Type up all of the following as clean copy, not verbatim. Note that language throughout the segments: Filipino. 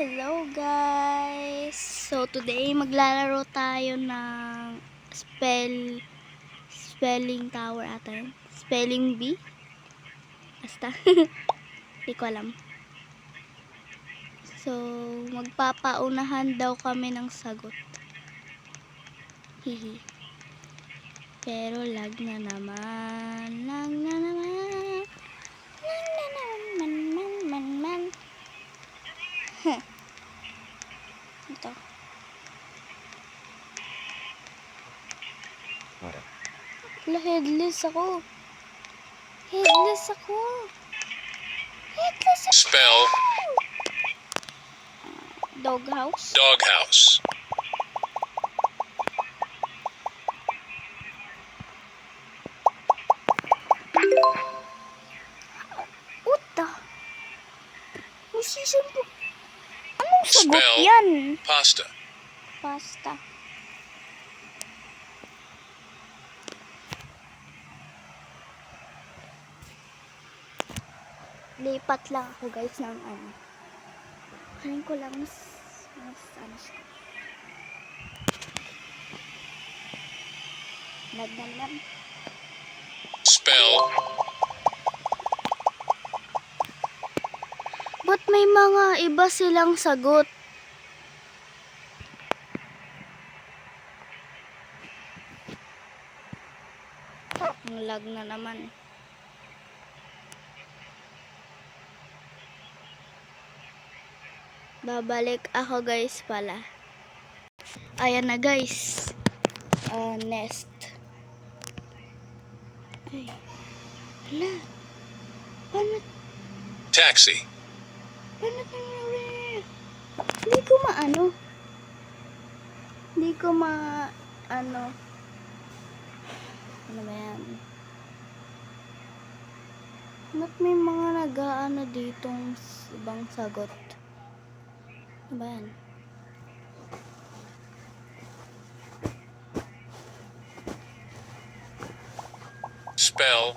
Hello guys! So today maglalaro tayo ng spelling tower ata yun. Spelling bee. Basta. Hindi ko alam. So magpapaunahan daw kami ng sagot. Hihi. Pero lag na naman. Lag na naman. Lag na naman. Ito. Wala, headless ako. Headless ako. Headless ako. Spell Doghouse. doghouse. What the? May season po. Anong sagot Spell yan? pasta. Pasta. Lipat lang ako guys ng ano. Kain ko lang mas ano siya. Nagdalam. Spell Ba't may mga iba silang sagot? Ang lag na naman. Babalik ako guys pala. Ayan na guys. Nest. Ay. Hala. Paano? taxi. Paano nangyari? Hindi ko maano. Hindi ko ano. Ano ba yan? Ba't may mga nag-aano ditong ibang sagot? Ano ba yan? Spell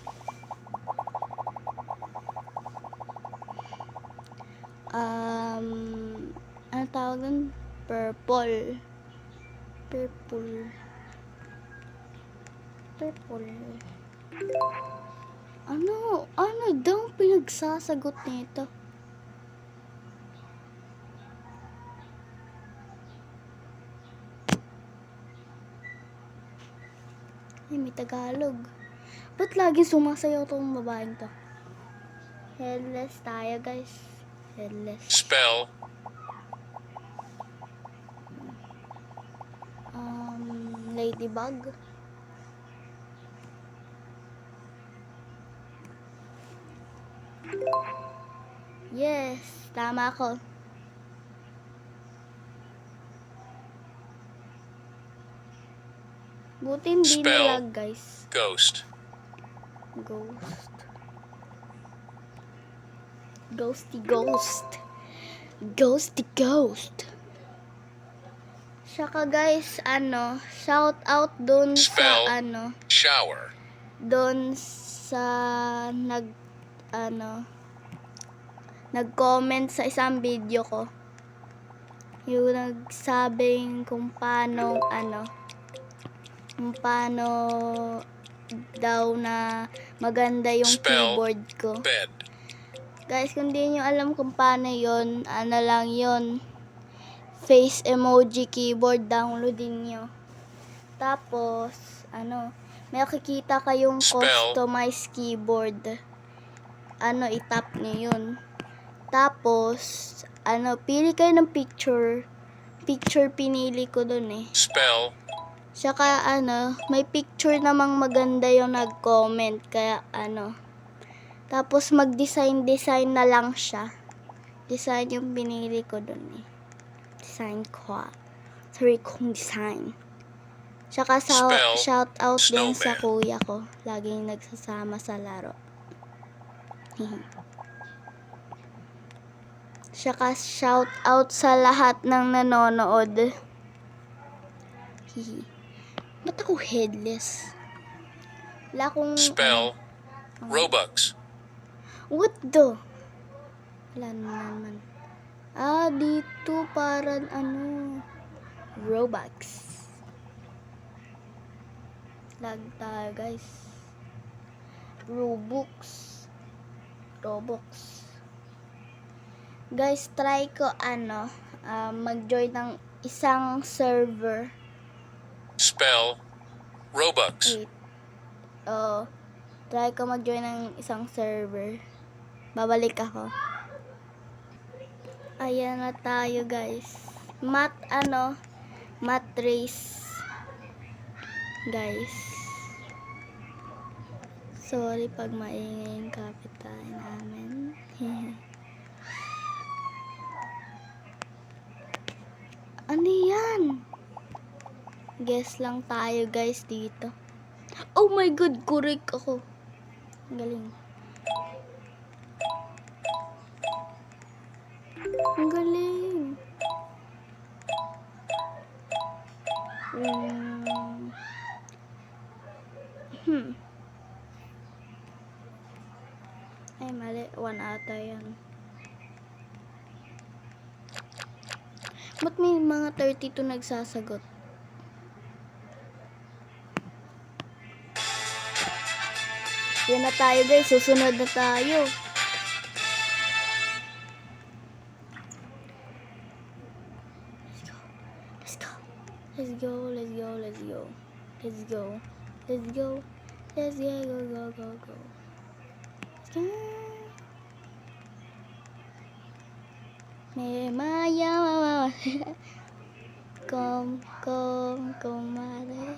Ano tawag dun? Purple. Purple. Ano daw pinagsasagot nito? Ay, may Tagalog. Ba't lagi sumasayaw tong babaeng to? Headless tayo guys. Headless. spell Ladybug. Yes, tama ako. Buti hindi Spell. nalag guys. ghost. Ghost. Ghosty ghost. Ghosty ghost. Saka guys, shout out dun Spell. sa Shower. dun sa nag-comment sa isang video ko. Yung nagsabing kung paano daw na maganda yung Spell. keyboard ko. Bed. Guys, kung di nyo alam kung paano yun, lang yun. Face emoji keyboard, downloadin nyo. Tapos, may makikita kayong Spell. customized keyboard. I-tap nyo yun. Tapos, pili kayo ng picture. Picture pinili ko dun eh. Spell Saka may picture namang maganda yung nag-comment. Kaya tapos mag-design na lang siya. Design yung pinili ko dun eh. Design ko. Sorry kung design. Saka Spell. shout out din Snowman. sa kuya ko. Laging nagsasama sa laro. Saka shout out sa lahat ng nanonood. Ba't ako headless? Wala akong spell Robux. What the? Wala naman. Dito parang ano, Robux. Lag tayo guys. Robux. Guys, try ko mag-join ng isang server. Spell Robux. Wait. Try ko mag-join ng isang server. Babalik ako. Ayan na tayo guys. Mat race. Guys. Sorry pag maingay yung kapitbahay namin. Ano yan? Guess lang tayo guys dito. Oh my god, correct ako. Ang galing. Ang galing. Ay, mali. 1 ata yan. Ba't may mga 32 nagsasagot? Yan na tayo guys. Susunod na tayo. Let's go. Let's go. Let's go. Let's go. Let's go. Let's go. Let's go. Go. Go. Go. Go. Me maya kumare.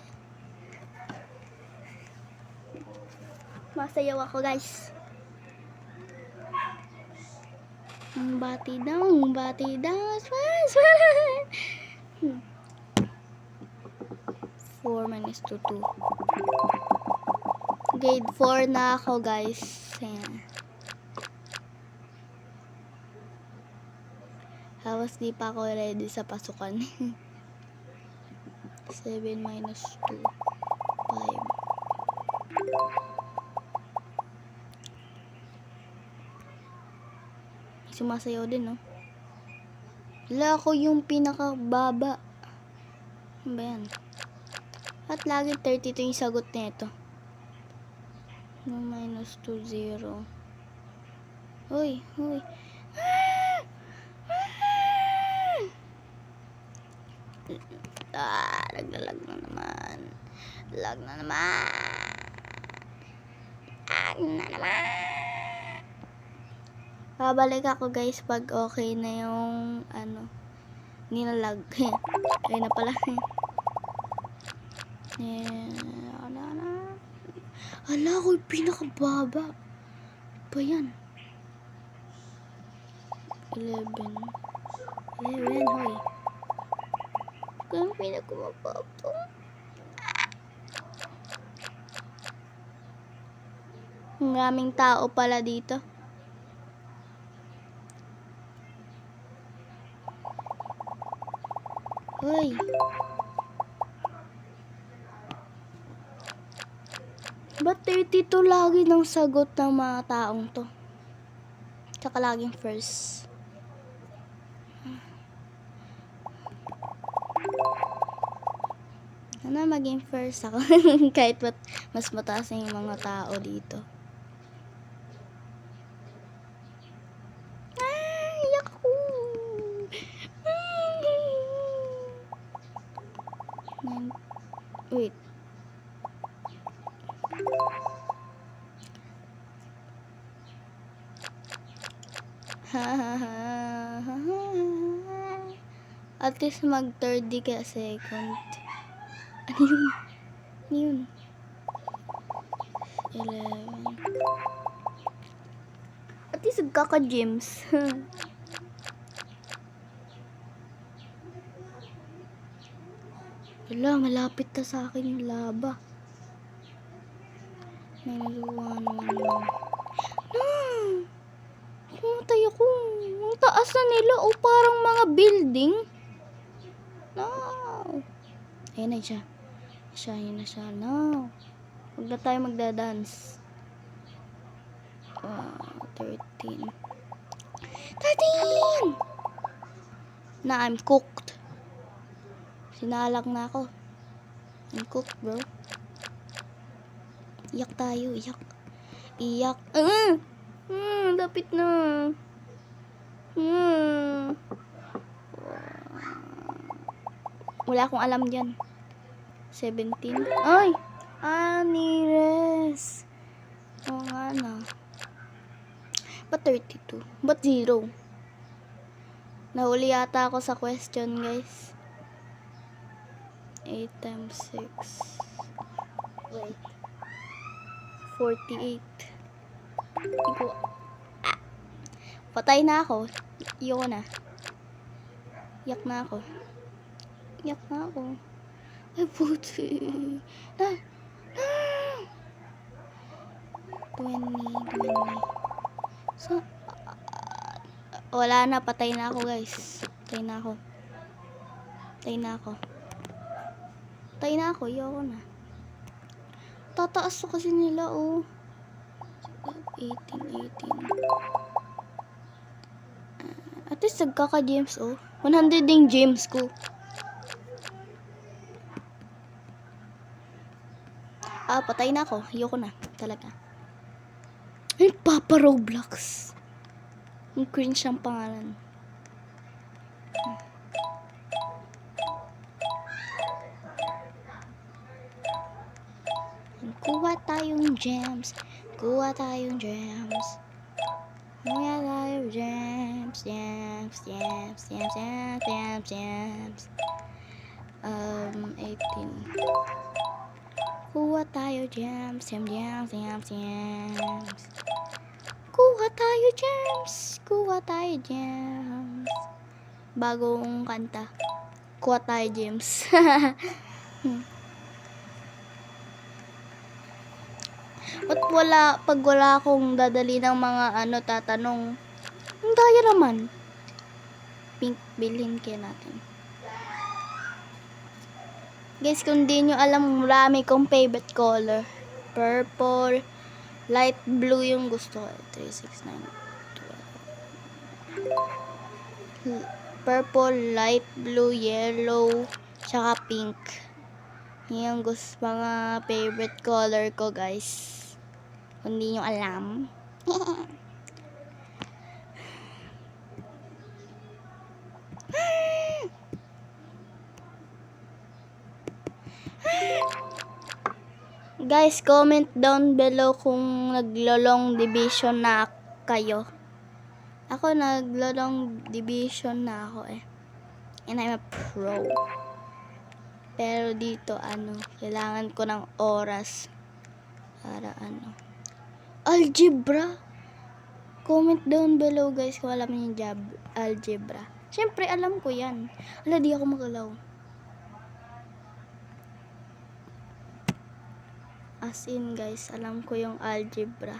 Masayaw ako guys. Bati daw. 4 minus 2. Grade 4 na ako guys. Ayan. Hawas di pa ako ready sa pasukan. 7 minus 2. 5. Sumasayaw din, no? Wala ako yung pinakababa. Ano ba yan? At lagi 32 yung sagot nito. 1 minus 2, 0. Hoy. Naglalag na naman. Lag na naman. Babalik ako guys pag okay na yung nilalag. Ayun na pala. Hala ko yung pinakababa. Pa yan? 11, hoy. Kung pinakababa po. Maraming tao pala dito. Hoy. Ba't 32 lagi ng sagot ng mga taong to? Tsaka laging first. Sana maging first ako. Kahit mas mataas yung mga tao dito. Iyak ako. Wait. At least mag 30 ka second. Ano yun? 11. At least magkaka-gyms. Wala, malapit na sa akin yung laba. Pumatay ako. Ang taas na nila. O parang mga building. No. Ayun na siya. Ayun na siya. No. Huwag na tayo magdadance. 13. 13! na I'm cooked. Sinalag na ako. I'm cooked, bro. Iyak tayo, iyak. Iyak. Lapit na. Wala akong alam dyan. 17. Ay! Nires. Oo nga na. Ba't 32? Ba't 0? Nahuli yata ako sa question, guys. 8 times 6. Wait. 48. Igo. Patay na ako. Iyo na. Yak na ako. Yak na ako. Ay, puti. 20. So, wala na. Patay na ako, guys. Patay na ako. Iyo na. Tataas ko kasi nila, oh. 18. At least nagkaka-gems, oh. 100 ding gems ko. Patay na ako. Ayoko na. Talaga. Ay, Papa Roblox. Ang cringe ang pangalan. Kuha tayong gems. Gems. Gems. 18. Kuha tayo gems. Kuha tayo gems. Bagong kanta. Kuha tayo gems. Pag wala akong dadali ng mga tatanong. Ang daya naman. Pink, bilhin kaya natin. Guys, kung di nyo alam, marami kong favorite color. Purple, light blue yung gusto ko. 3, 6, 9, 12. Purple, light blue, yellow, tsaka pink. Yan gusto mga favorite color ko, guys. Kung di nyo alam. Guys, comment down below kung naglo-long division na kayo. Ako naglo-long division na ako eh. And I'm a pro. Pero dito kailangan ko ng oras para algebra. Comment down below, guys, kung alam niyo yung algebra. Siyempre alam ko yan. Di ako magalaw. As in, guys, alam ko yung algebra.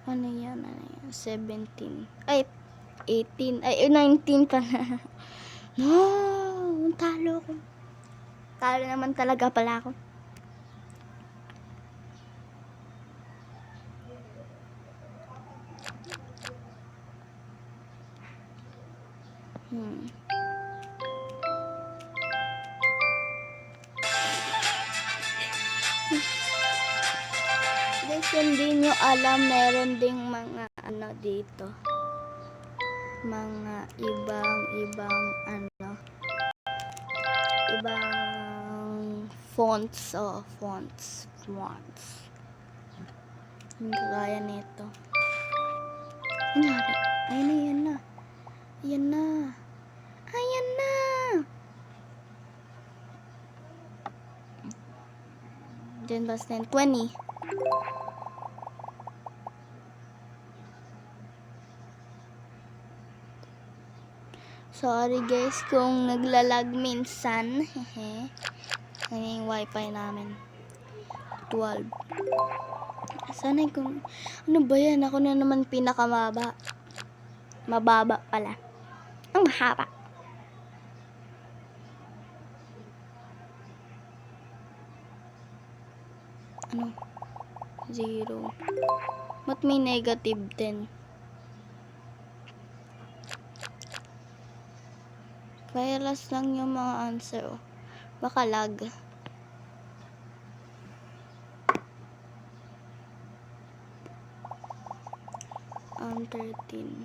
Ano yan? 17. Ay, 18. Ay, 19 pa na. No! Talo ko. Talo naman talaga pala ako. Guys, hindi nyo alam, meron ding mga dito. Mga ibang fonts. Yung kagaya nito. Nangyari. Ayan na. Then plus 10, 20. Sorry guys kung naglalag minsan. Ano yung wifi namin? 12. Sana kung ano ba yan? Ako na naman pinakamaba. Mababa pala. Ang mahaba. Ano? 0. Ba't may negative 10? Virus lang yung mga answer, oh. Baka lag. 13.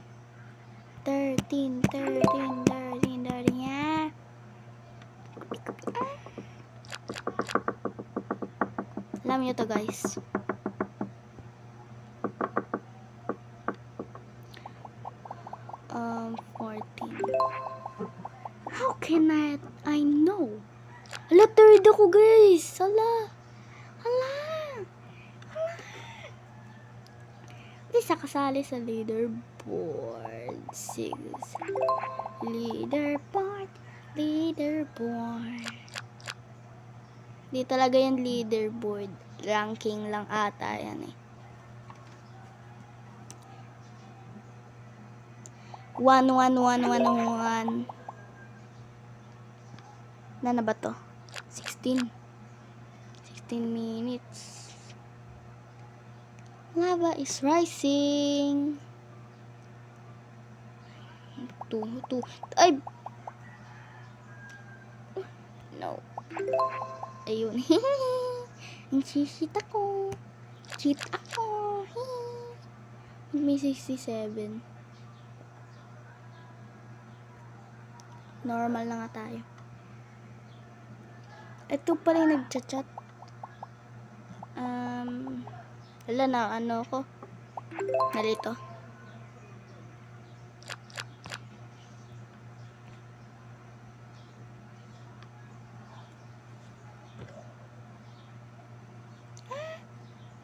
13, 13, 13, 13, yeah. Alam nyo to, guys. Um, 14. How can I know? Hala, third ako, guys. Hala. Hala. Hindi siya kasali sa leaderboard. 6. Leaderboard. Leaderboard. Di talaga yung leaderboard. Ranking lang ata yan eh. 1, 1, 1, 1, 1. Na ba to? 16. 16 minutes. Lava is rising. 2. Ay! No. Ayun. Ang cheat ako. Cheat ako. May 67. Normal na nga tayo. Ito pala yung nagchat-chat. Wala na, ano ko. Nalito.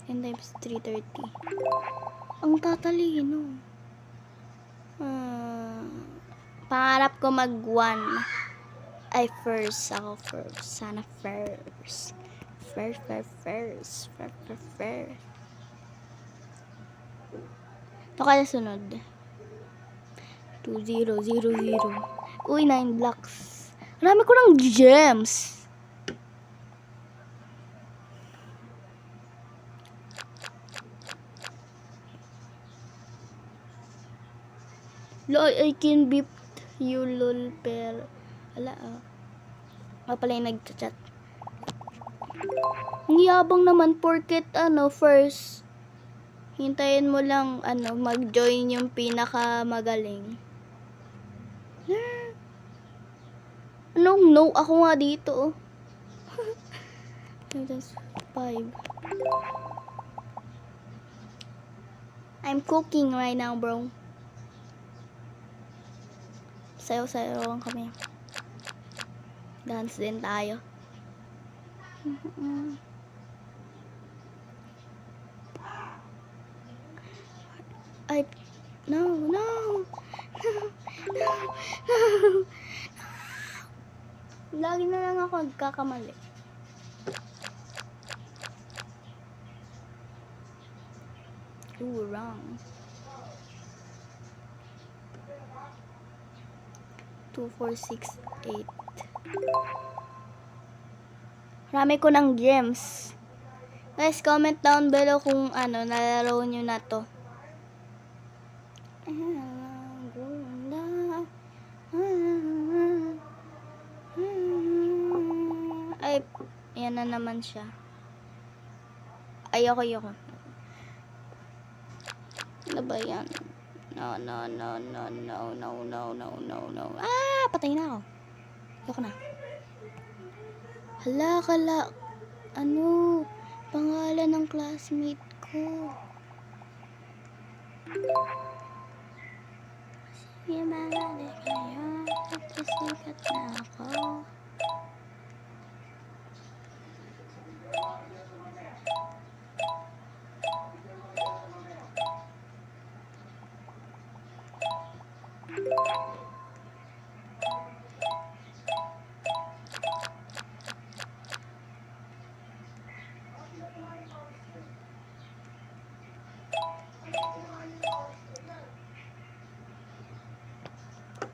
And times 330. Ang tatalino. Pangarap ko mag-1. Ay, first. Ako first. Sana first. First. Ito kaya sunod. 2000. Uy, 9 blocks. Marami ko ng gems. Lol, I can beat you, lol, pero ala, pala yung nagchat. Ang yabang naman, porket, first, hintayin mo lang, mag-join yung pinakamagaling. Anong no? Ako nga dito, oh. 5. I'm cooking right now, bro. Sayo-sayo kami. Dance din tayo. Ay, no. Lagi na lang ako nagkakamali. Ooh, wrong. 2, 4, 6, 8. Marami ko ng gems. Guys, comment down below kung nalaro nyo na to. Ay, yan na naman siya. Ayoko. Ano ba yan? No. Patay na ako. Ayoko na. Hala, pangalan ng classmate ko. Sige, maganda kayo. Sikat na ako.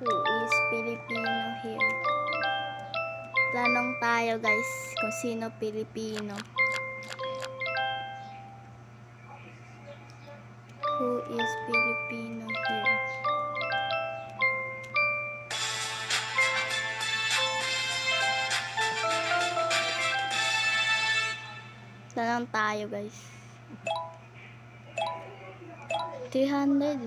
Who is Filipino here? Tanong tayo, guys, kung sino Pilipino. Who is Filipino here? Tanong tayo, guys. 304.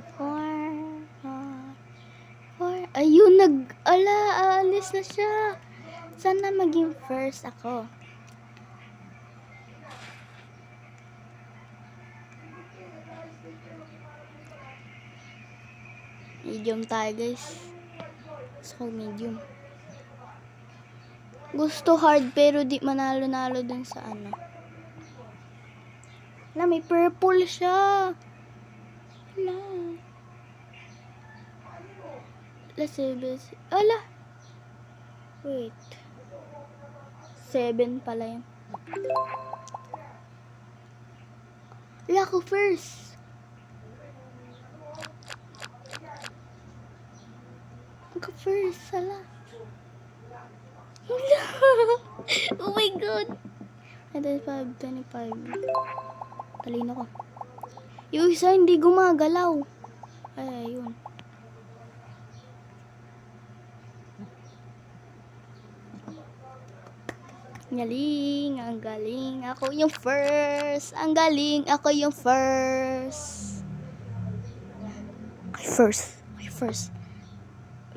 Ayun, aalis na siya. Sana maging first ako. Medium tayo, guys. So, medium. Gusto hard, pero di manalo-nalo dun sa ano. Wala, may purple siya. Wala. Ala. Wait. 7 pala yun. Wala ko first. Ako first. Ala. Wala. Oh my God. 25. Talino ko. Yung isa hindi gumagalaw. Ay, ayun. Galing, ang galing. Ako yung first. Ang galing, ako yung first. Okay, first.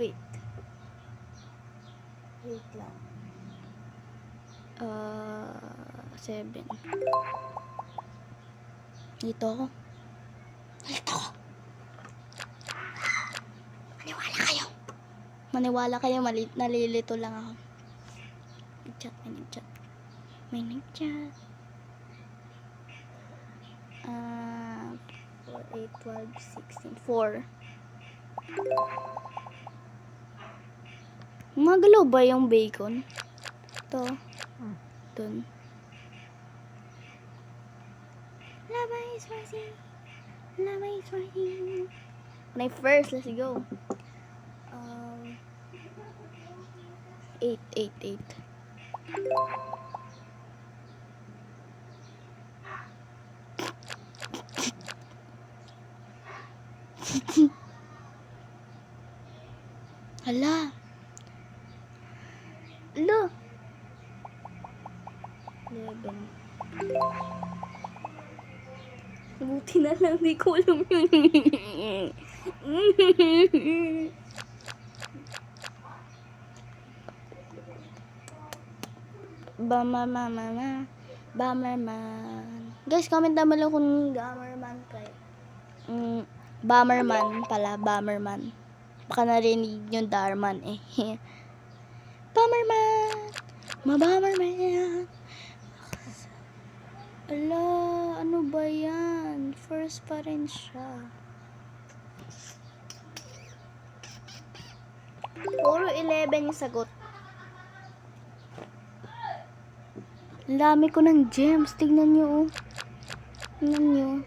Wait. Wait lang. 7. Dito ako. Maniwala kayo, nalilito lang ako. May nag-chat. 4, 8, 12, 16, 4. Magalaw ba yung bacon? Ito. Dun. Lava is rising. When I first, let's go. 8. Hala. 11. Buti na lang, di ko alam yun. Bomberman. Guys, comment naman lang kung Bomberman kayo. Bomberman pala, Bomberman. Baka narinig yung Darman eh. Bomberman! Bomberman! Ala, ano ba yan? First pa rin siya. Puro 11 yung sagot. Ang dami ko ng gems. Tignan nyo, oh. Tignan nyo.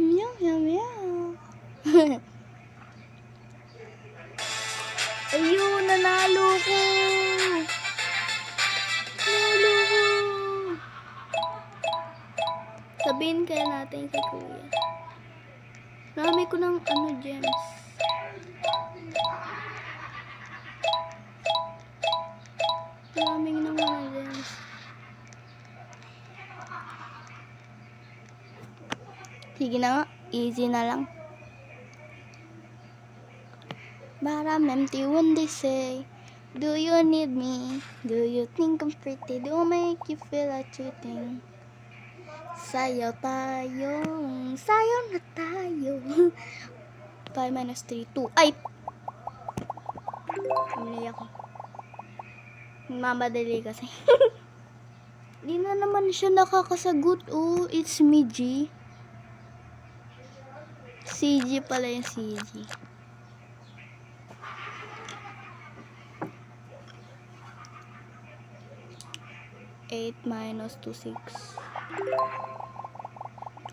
Meow. Ayun, nanalo ko. Sabihin kaya natin kay Kuya. Marami ko ng gems. Maraming ng mga gems. Sige na nga, easy na lang. But I'm empty when they say, do you need me? Do you think I'm pretty? Do I make you feel like cheating? Sayo na tayo. 5 minus 3, 2. Ay! Pumili ako. Mamadali kasi. Di na naman siya nakakasagot. Oh, it's me, G. CG pala yung CG. Eight minus 2, 6.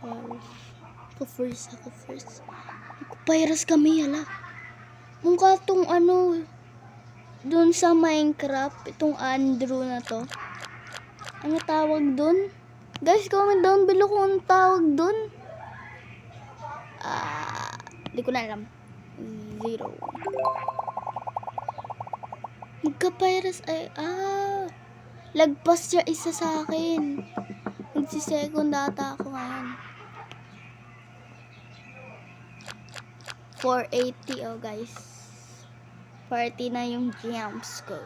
12. Ako first. Virus kami, hala. Mukha tong dun sa Minecraft, itong Andrew na to. Ano tawag dun? Guys, comment down below kung ano tawag dun. Di ko na alam. 0. Magka-virus ay, lagpas siya isa sa akin. Magsi-second data ako ngayon. 480, oh guys. 40 na yung gems ko.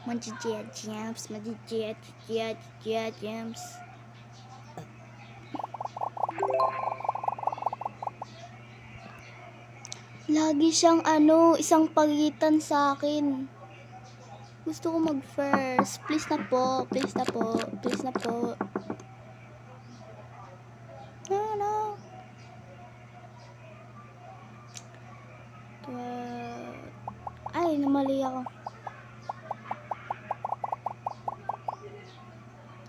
Magji-jet gems, gems. Lagi siyang isang pagitan sa akin. Gusto ko mag-first. Please na po. No. Ay, namali ako.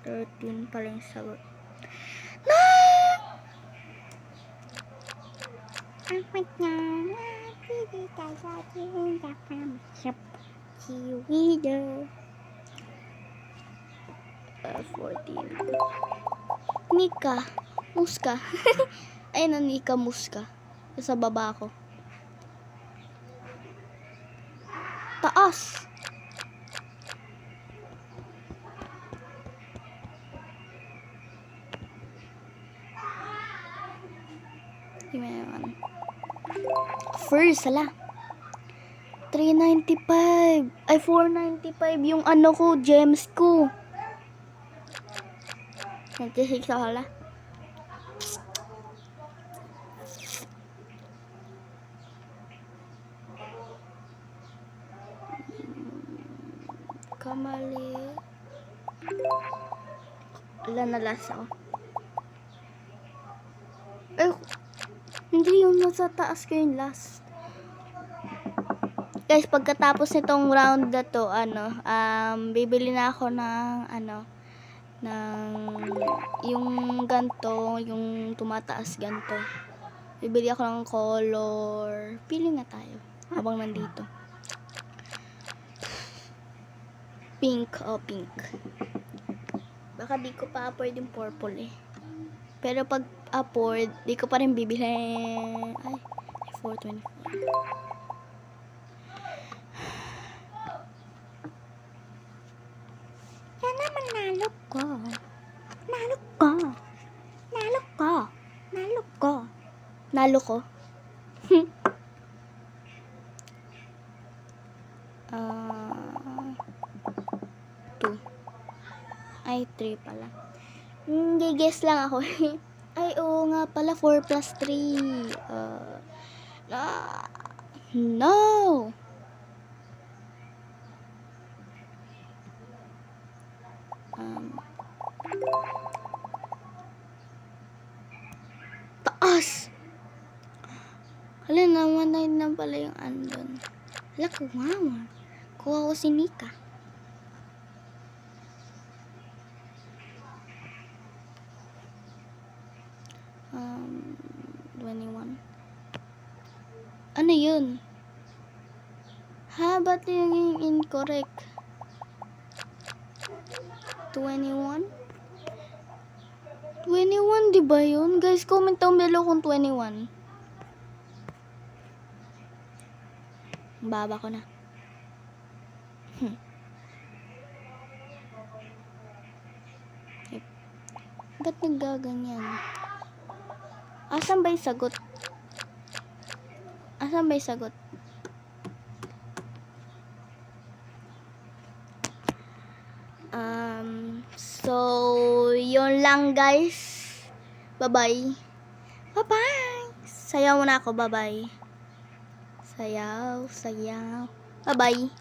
13 pala yung sagot. No! Nika Muska. Ay na Nika Muska. Sa baba ko. Taas. First, 395. Ay, 495 yung ko, gems ko. 26 ako hala. Kamali. Wala na last ako. Ay, hindi yung nasa taas ko yung last. Guys, pagkatapos nitong round na to, bibili na ako ng yung ganto, yung tumataas ganto. Bibili ako ng color. Pili na tayo habang nandito. Pink. Baka di ko pa afford yung purple eh. Pero pag afford, di ko pa rin bibili. Ay, 424. Yan naman nalo ko. Nalo ko. 2. Ay, 3 pala. Guess lang ako. Ay, oo nga pala, 4 plus 3. No! Taas! Hala, namanay na pala yung andon. Hala, kumawa. Kuha ko si Nika. Um, 21. Ano yun? Ha, ba't yung incorrect? 21? 21, di ba yun? Guys, comment down below kung 21. Baba ko na. Ba't naggaganyan? Asan ba yung sagot? So, yun lang guys. Bye-bye. Sayaw muna ako, bye-bye. Sayaw. Bye-bye.